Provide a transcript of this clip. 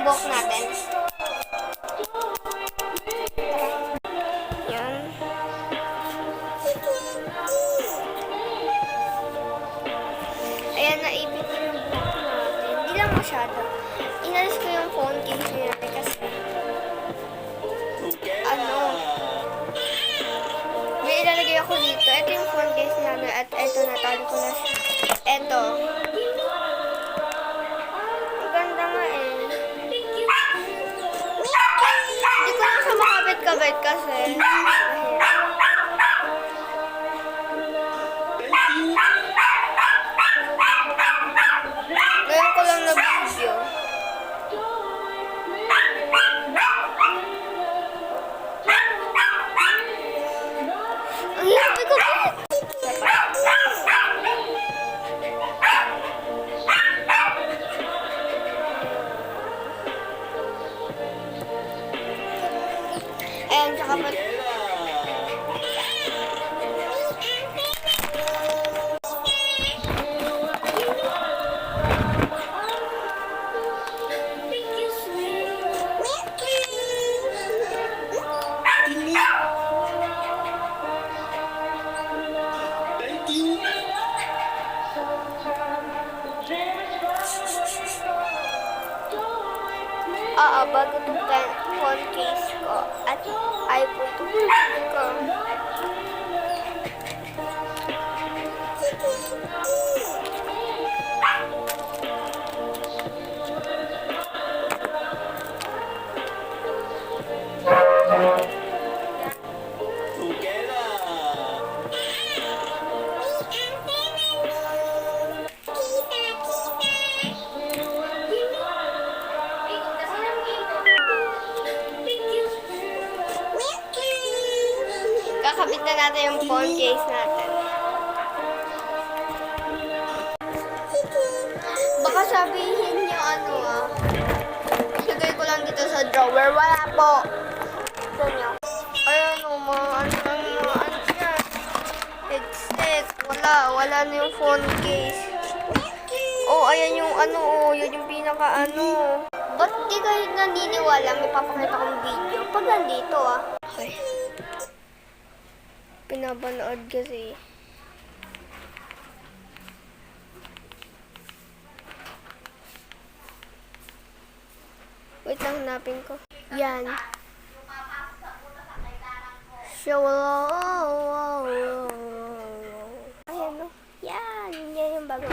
buhok natin. Yan. Ayan, naipit ko yung buhok natin. Hindi lang masyado. Inalis ko yung phone case niya kasi may ilalagay ako dito. Ito yung phone case namin at ito, natali ko na siya. Ito. Ang ganda nga eh. Hindi ko lang siya makabit-kabit kasi ngayon ko lang na-video. Ang hirap ikabit! Ayan, tsaka pa. Bago itong phone case ko at iPhone ko. Kakabit na natin yung phone case natin. Baka sabihin nyo ilagay ko lang dito sa drawer. Wala po. Ito nyo. Ayan mga ano yan. Headset. Wala na yung phone case. Ayan yung yun yung pinaka Ba't di kayo naniniwala? May papakita kong video. Pag nandito Okay. Pinapanood kasi. Wait lang, hanapin ko. Yan. Show. Ayan, no? Yan. Yan yung bago.